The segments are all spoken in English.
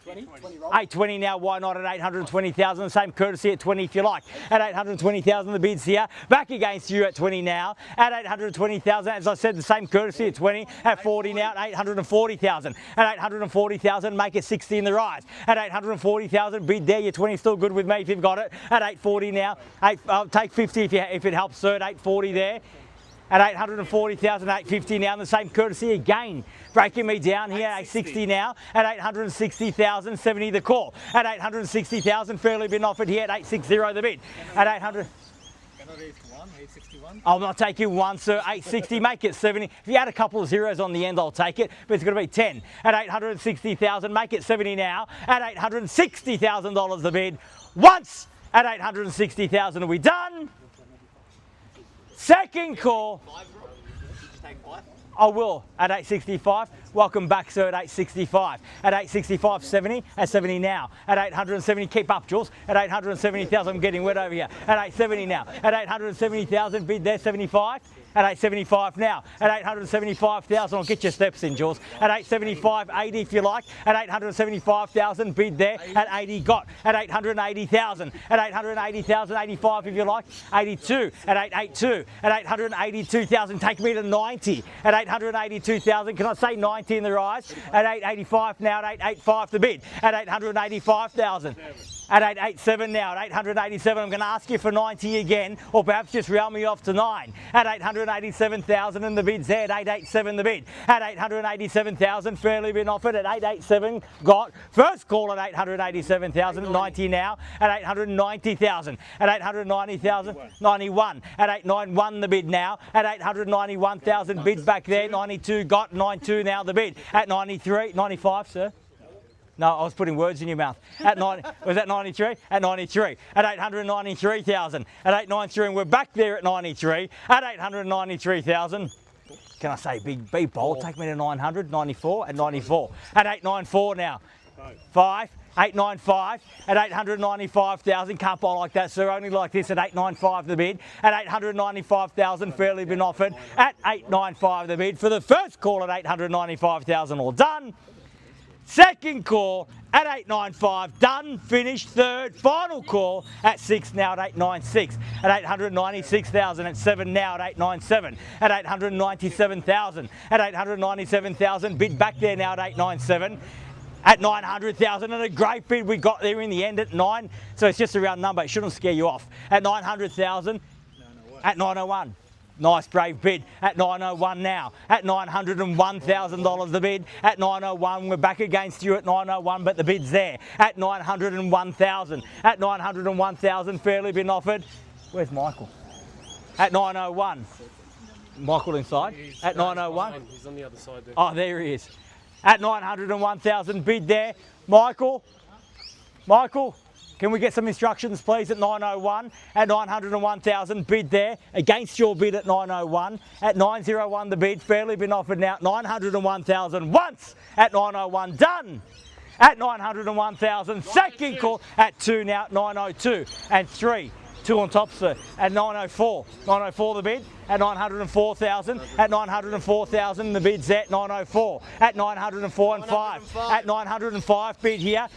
820 now, why not at 820,000? The same courtesy at 20 if you like. At 820,000, the bid's here. Back against you at 20 now. At 820,000, as I said, the same courtesy at 20. At 40 now, at 840,000. At 840,000, make it 60 in the rise. At 840,000, bid there. Your 20 still good with me if you've got it. At 840 now, I'll take 50 if it helps, sir. At 840 there. At 840,000, 850 now, and the same courtesy again. Breaking me down here, 860 now. At 860,000, 70 the call. At 860,000, fairly been offered here at 860 the bid. At 800. Can I raise to 861? I'll not take you one, sir. 860, make it 70. If you add a couple of zeros on the end, I'll take it, but it's going to be 10. At 860,000, make it 70 now. At $860,000 the bid. Once at 860,000, are we done? Second call. I will at 865. Welcome back, sir, at 865. At 865, 70. At 70 now. At 870, keep up, Jules. At 870,000, I'm getting wet over here. At 870 now. At 870,000, bid there, 75. At 875 now. At 875,000, I'll get your steps in, Jules. At 875, 80 if you like. At 875,000, bid there. At 80, got. At 880,000. At 880,000, 85 if you like. 82. At 882. At 882,000, take me to 90. At 882,000, can I say 90 in the rise? At 885 now. At 885 the bid. At 885,000. At 887 now, at 887, I'm going to ask you for 90 again, or perhaps just round me off to 9. At 887,000 and the bid's there, at 887 the bid. At 887,000, fairly been offered, at 887, got. First call at 887,000, 90 now, at 890,000. At 890,000, 91. At 891 the bid now, at 891,000, bids back there, 92 got, 92 now the bid. At 93, 95, sir. No, I was putting words in your mouth. At 90, was that 93? At 93. At 893,000. At 893, and we're back there at 93. At 893,000. Can I say big bold? Take me to 900, 94. At 94. At 894 now. 5. 895 at 895,000. Can't buy like that, sir. Only like this at 895 the bid. At 895,000, fairly been offered. At 895 the bid for the first call at 895,000. All done. Second call at 895, done, finished. Third, final call at 6 now at 896. At 896,000 at 7 now at 897. At 897,000. At 897,000, bid back there now at 897. At 900,000, and a great bid we got there in the end at 9. So it's just a round number, it shouldn't scare you off. At 900,000, at 901. Nice brave bid at 901 now. At $901,000 the bid. At 901, we're back against you at 901, but the bid's there. At 901,000. At 901,000, fairly been offered. Where's Michael? At 901. Michael inside. At 901. He's on the other side there. Oh, there he is. At 901,000, bid there. Michael. Can we get some instructions, please, at 901? At 901,000, bid there. Against your bid at 901. At 901, the bid, fairly been offered now. 901,000 once. At 901, done. At 901,000, second call. At 2 now, at 902. And 3. 2 on top, sir. At 904. 904 the bid. At 904,000. At 904,000, the bid's at 904. At 904 and 5. At 905, bid here.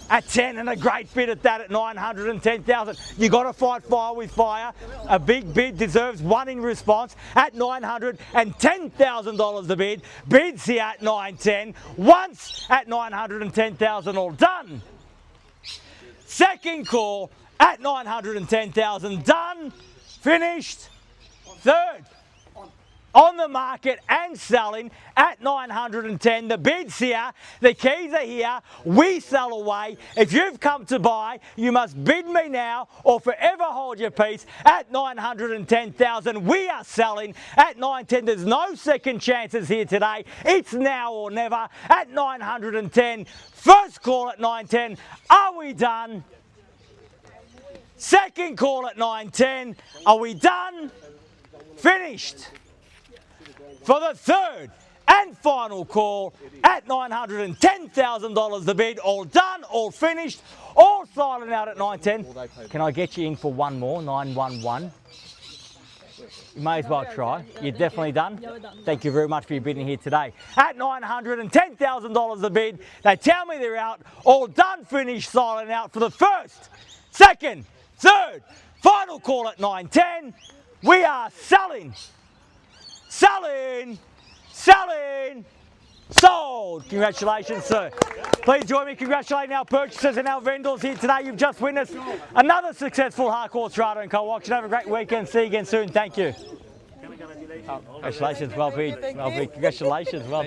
At 10, and a great bid at that at 910,000. You got to fight fire with fire. A big bid deserves one in response. At $910,000 the bid. Bids here at 910. Once at 910,000, all done. Second call at 910,000, done, finished. Third, on the market and selling at 910. The bid's here, the keys are here, we sell away. If you've come to buy, you must bid me now or forever hold your peace. At 910,000, we are selling. At 910, there's no second chances here today. It's now or never. At 910, first call at 910, are we done? Second call at 910, are we done? Finished. For the third and final call at $910,000 the bid. All done, all finished, all silent out at 910. Can I get you in for one more? 911. You may as well try. You're definitely done? Yeah, we're done. Thank you very much for your bidding here today. At $910,000 a bid, they tell me they're out. All done, finished, silent out for the first, second, third, final call at 910. We are selling, selling, selling, sold. Congratulations, sir. Please join me congratulating our purchasers and our vendors here today. You've just witnessed another successful Harcourts, Rata and Co auction. Have a great weekend. See you again soon. Thank you. Congratulations. Well bid. Well bid. Congratulations. Well done.